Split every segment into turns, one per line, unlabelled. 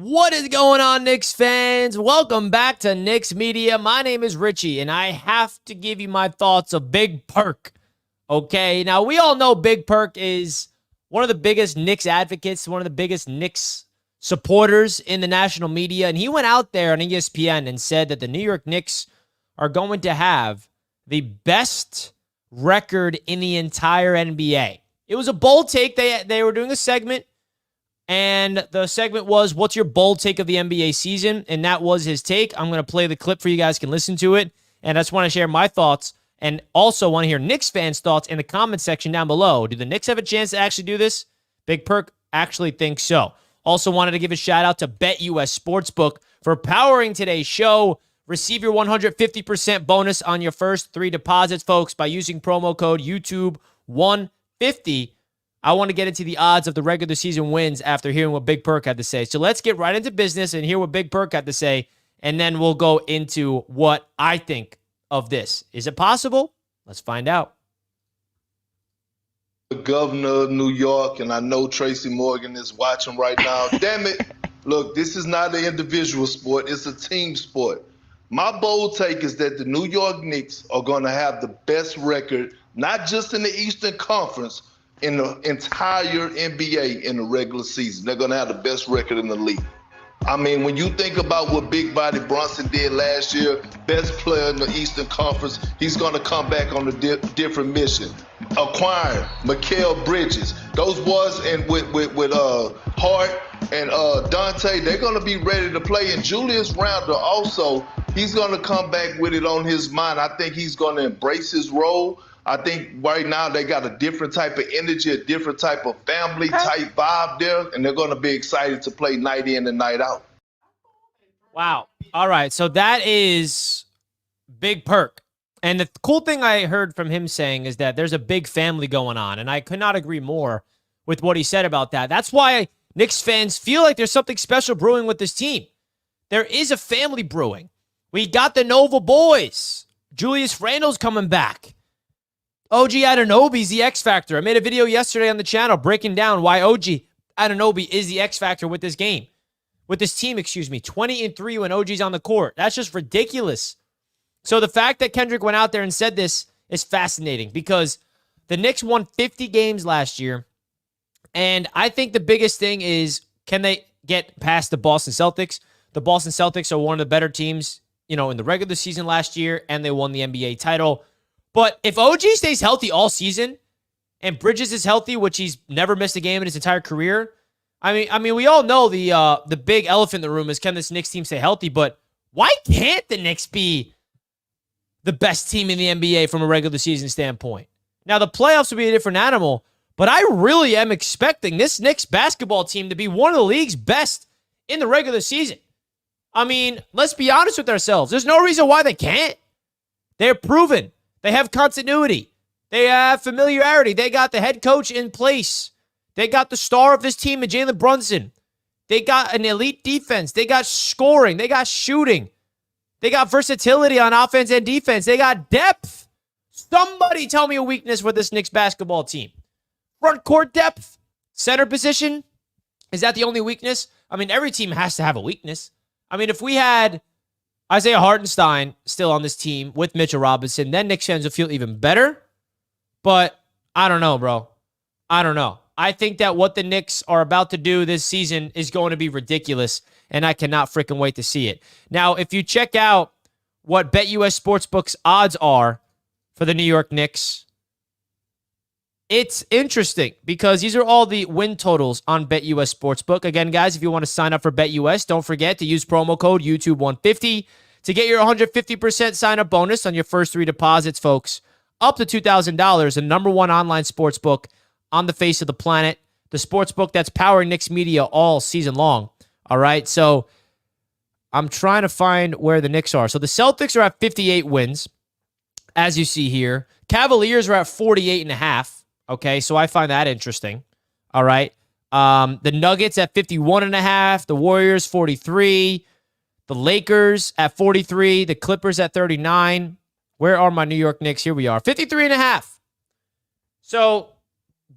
What is going on, Knicks fans? Welcome back to Knicks Media. My name is Richie, and I have to give you my thoughts of Big Perk. Okay, now we all know Big Perk is one of the biggest Knicks advocates, one of the biggest Knicks supporters in the national media, and he went out there on ESPN and said that the New York Knicks are going to have the best record in the entire NBA. It was a bold take. They were doing a segment, and the segment was, what's your bold take of the NBA season? And that was his take. I'm going to play the clip for you guys can listen to it. And I just want to share my thoughts and also want to hear Knicks fans' thoughts in the comment section down below. Do the Knicks have a chance to actually do this? Big Perk actually thinks so. Also wanted to give a shout out to BetUS Sportsbook for powering today's show. Receive your 150% bonus on your first 3 deposits, folks, by using promo code YouTube150. I want to get into the odds of the regular season wins after hearing what Big Perk had to say. So let's get right into business and hear what Big Perk had to say, and then we'll go into what I think of this. Is it possible? Let's find out.
The governor of New York, and I know Tracy Morgan is watching right now. Damn it. Look, this is not an individual sport. It's a team sport. My bold take is that the New York Knicks are going to have the best record, not just in the Eastern Conference, in the entire NBA in the regular season. They're going to have the best record in the league. I mean, when you think about what Big Body Brunson did last year, best player in the Eastern Conference, he's going to come back on a different mission. Acquiring Mikal Bridges, those boys and with Hart and Dante, they're going to be ready to play. And Julius Randle also, he's going to come back with it on his mind. I think he's going to embrace his role. I think right now they got a different type of energy, a different type of family type vibe there, and they're going to be excited to play night in and night out.
Wow. All right, so that is Big Perk. And the cool thing I heard from him saying is that there's a big family going on, and I could not agree more with what he said about that. That's why Knicks fans feel like there's something special brewing with this team. There is a family brewing. We got the Nova boys. Julius Randle's coming back. OG Anunoby's the X Factor. I made a video yesterday on the channel breaking down why OG Anunoby is the X Factor with this game. With this team, 20-3 when OG's on the court. That's just ridiculous. So the fact that Kendrick went out there and said this is fascinating because the Knicks won 50 games last year. And I think the biggest thing is, can they get past the Boston Celtics? The Boston Celtics are one of the better teams, in the regular season last year, and they won the NBA title. But if OG stays healthy all season and Bridges is healthy, which he's never missed a game in his entire career, I mean, we all know the big elephant in the room is, can this Knicks team stay healthy? But why can't the Knicks be the best team in the NBA from a regular season standpoint? Now, the playoffs will be a different animal, but I really am expecting this Knicks basketball team to be one of the league's best in the regular season. I mean, let's be honest with ourselves. There's no reason why they can't. They're proven. They have continuity. They have familiarity. They got the head coach in place. They got the star of this team in Jalen Brunson. They got an elite defense. They got scoring. They got shooting. They got versatility on offense and defense. They got depth. Somebody tell me a weakness for this Knicks basketball team. Front court depth. Center position. Is that the only weakness? I mean, every team has to have a weakness. I mean, if we had Isaiah Hartenstein still on this team with Mitchell Robinson, then Knicks fans will feel even better. But I don't know, bro. I don't know. I think that what the Knicks are about to do this season is going to be ridiculous, and I cannot freaking wait to see it. Now, if you check out what BetUS Sportsbook's odds are for the New York Knicks, it's interesting because these are all the win totals on BetUS Sportsbook. Again, guys, if you want to sign up for BetUS, don't forget to use promo code YouTube150 to get your 150% sign-up bonus on your first 3 deposits, folks, up to $2,000, the number one online sportsbook on the face of the planet, the sportsbook that's powering Knicks media all season long. All right, so I'm trying to find where the Knicks are. So the Celtics are at 58 wins, as you see here. Cavaliers are at 48.5. Okay, so I find that interesting. All right. The Nuggets at 51.5. The Warriors, 43. The Lakers at 43. The Clippers at 39. Where are my New York Knicks? Here we are. 53.5. So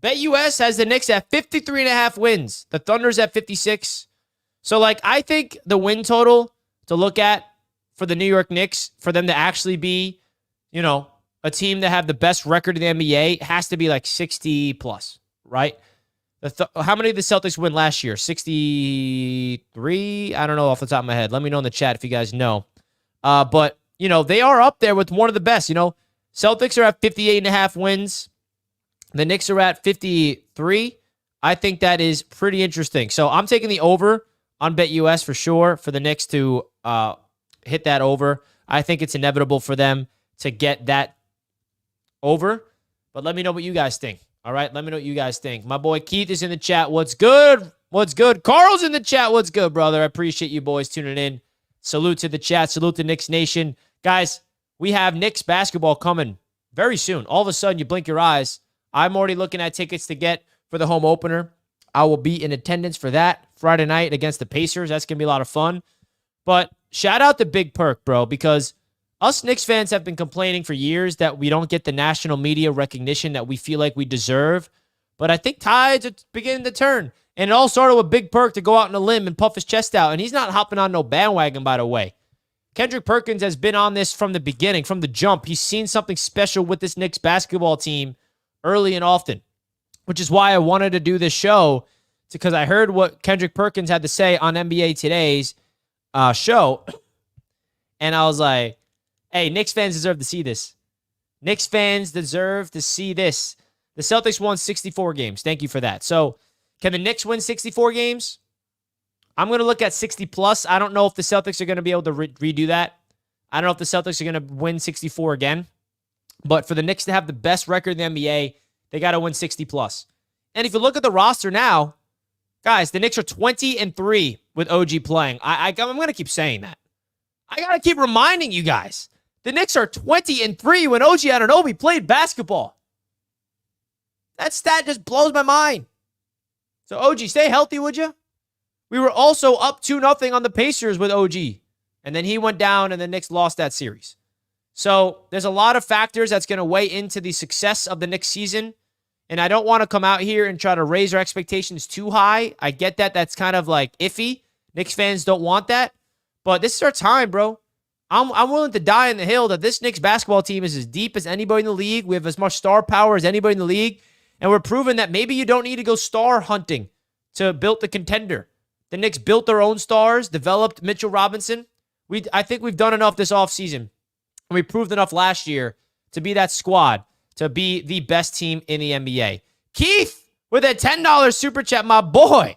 BetUS has the Knicks at 53.5 wins. The Thunder's at 56. So, like, I think the win total to look at for the New York Knicks, for them to actually be, a team that have the best record in the NBA, has to be like 60 plus, right? How many did the Celtics win last year? 63? I don't know off the top of my head. Let me know in the chat if you guys know. But, they are up there with one of the best. Celtics are at 58.5 wins. The Knicks are at 53. I think that is pretty interesting. So I'm taking the over on BetUS for sure for the Knicks to hit that over. I think it's inevitable for them to get that over. But let me know what you guys think. All right, let me know what you guys think. My boy Keith is in the chat. What's good? What's good? Carl's in the chat. What's good, brother? I appreciate you boys tuning in. Salute to the chat. Salute to Knicks Nation. Guys, we have Knicks basketball coming very soon. All of a sudden, you blink your eyes. I'm already looking at tickets to get for the home opener. I will be in attendance for that Friday night against the Pacers. That's going to be a lot of fun. But shout out to Big Perk, bro, because us Knicks fans have been complaining for years that we don't get the national media recognition that we feel like we deserve. But I think tides are beginning to turn. And it all started with Big Perk to go out on a limb and puff his chest out. And he's not hopping on no bandwagon, by the way. Kendrick Perkins has been on this from the beginning, from the jump. He's seen something special with this Knicks basketball team early and often, which is why I wanted to do this show, because I heard what Kendrick Perkins had to say on NBA Today's show. And I was like, hey, Knicks fans deserve to see this. Knicks fans deserve to see this. The Celtics won 64 games. Thank you for that. So, can the Knicks win 64 games? I'm going to look at 60 plus. I don't know if the Celtics are going to be able to redo that. I don't know if the Celtics are going to win 64 again. But for the Knicks to have the best record in the NBA, they got to win 60 plus. And if you look at the roster now, guys, the Knicks are 20-3 with OG playing. I'm going to keep saying that. I got to keep reminding you guys. The Knicks are 20-3 when OG Anunoby played basketball. That stat just blows my mind. So, OG, stay healthy, would you? We were also up 2-0 on the Pacers with OG. And then he went down, and the Knicks lost that series. So, there's a lot of factors that's going to weigh into the success of the Knicks season. And I don't want to come out here and try to raise our expectations too high. I get that. That's kind of like iffy. Knicks fans don't want that. But this is our time, bro. I'm willing to die on the hill that this Knicks basketball team is as deep as anybody in the league. We have as much star power as anybody in the league. And we're proving that maybe you don't need to go star hunting to build the contender. The Knicks built their own stars, developed Mitchell Robinson. I think we've done enough this offseason. And we proved enough last year to be that squad, to be the best team in the NBA. Keith, with a $10 super chat, my boy.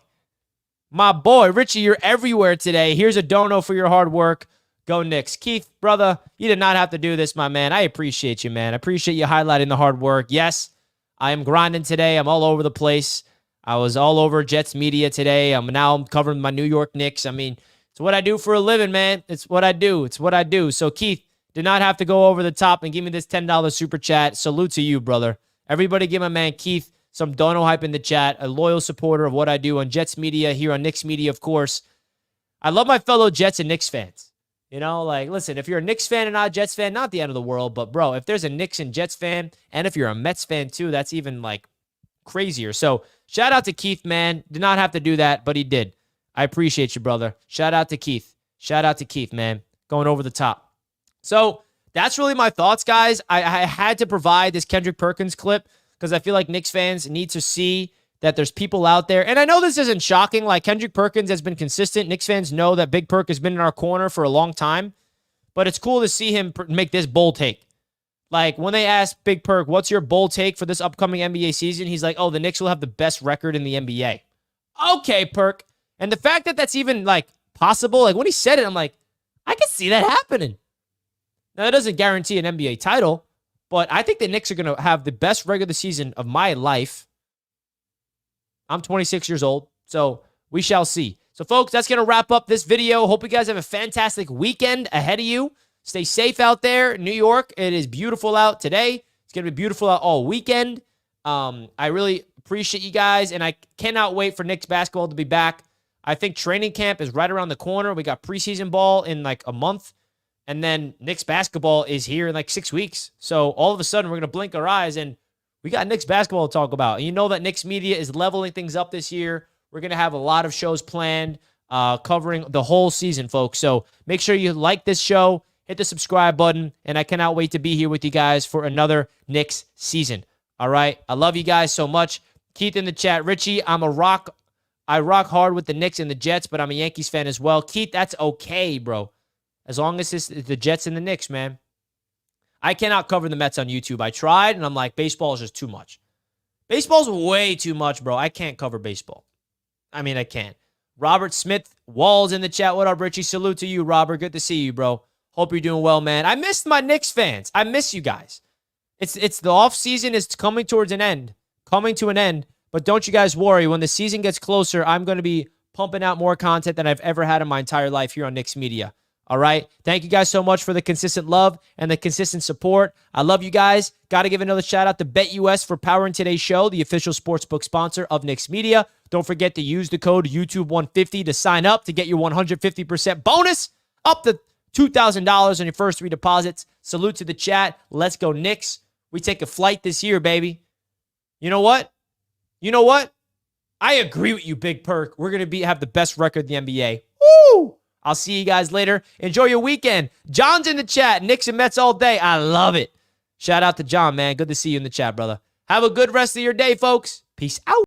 My boy. Richie, you're everywhere today. Here's a dono for your hard work. Go Knicks. Keith, brother, you did not have to do this, my man. I appreciate you, man. I appreciate you highlighting the hard work. Yes, I am grinding today. I'm all over the place. I was all over Jets media today. I'm covering my New York Knicks. I mean, it's what I do for a living, man. It's what I do. It's what I do. So, Keith, did not have to go over the top and give me this $10 super chat. Salute to you, brother. Everybody give my man Keith some dono hype in the chat, a loyal supporter of what I do on Jets media, here on Knicks media, of course. I love my fellow Jets and Knicks fans. Listen, if you're a Knicks fan and not a Jets fan, not the end of the world. But, bro, if there's a Knicks and Jets fan, and if you're a Mets fan, too, that's even, crazier. So, shout out to Keith, man. Did not have to do that, but he did. I appreciate you, brother. Shout out to Keith. Shout out to Keith, man. Going over the top. So, that's really my thoughts, guys. I had to provide this Kendrick Perkins clip because I feel like Knicks fans need to see that there's people out there. And I know this isn't shocking. Kendrick Perkins has been consistent. Knicks fans know that Big Perk has been in our corner for a long time. But it's cool to see him make this bold take. When they ask Big Perk, what's your bold take for this upcoming NBA season? He's like, the Knicks will have the best record in the NBA. Okay, Perk. And the fact that that's even, possible, when he said it, I'm like, I can see that happening. Now, that doesn't guarantee an NBA title, but I think the Knicks are going to have the best regular season of my life. I'm 26 years old, so we shall see. So, folks, that's going to wrap up this video. Hope you guys have a fantastic weekend ahead of you. Stay safe out there in New York. It is beautiful out today. It's going to be beautiful out all weekend. I really appreciate you guys, and I cannot wait for Knicks basketball to be back. I think training camp is right around the corner. We got preseason ball in a month, and then Knicks basketball is here in 6 weeks. So all of a sudden, we're going to blink our eyes, and we got Knicks basketball to talk about. And you know that Knicks media is leveling things up this year. We're going to have a lot of shows planned covering the whole season, folks. So make sure you like this show, hit the subscribe button, and I cannot wait to be here with you guys for another Knicks season. All right? I love you guys so much. Keith in the chat. Richie, I rock hard with the Knicks and the Jets, but I'm a Yankees fan as well. Keith, that's okay, bro. As long as it's the Jets and the Knicks, man. I cannot cover the Mets on YouTube. I tried, and I'm like, baseball is just too much. Baseball's way too much, bro. I can't cover baseball. I mean, I can't. Robert Smith, Walls in the chat. What up, Richie? Salute to you, Robert. Good to see you, bro. Hope you're doing well, man. I missed my Knicks fans. I miss you guys. It's the off season is coming towards an end. Coming to an end. But don't you guys worry. When the season gets closer, I'm going to be pumping out more content than I've ever had in my entire life here on Knicks Media. All right? Thank you guys so much for the consistent love and the consistent support. I love you guys. Got to give another shout out to BetUS for powering today's show, the official sportsbook sponsor of Knicks Media. Don't forget to use the code YouTube150 to sign up to get your 150% bonus up to $2,000 on your first 3 deposits. Salute to the chat. Let's go, Knicks. We take a flight this year, baby. You know what? I agree with you, Big Perk. We're going to have the best record in the NBA. Woo! I'll see you guys later. Enjoy your weekend. John's in the chat. Knicks and Mets all day. I love it. Shout out to John, man. Good to see you in the chat, brother. Have a good rest of your day, folks. Peace out.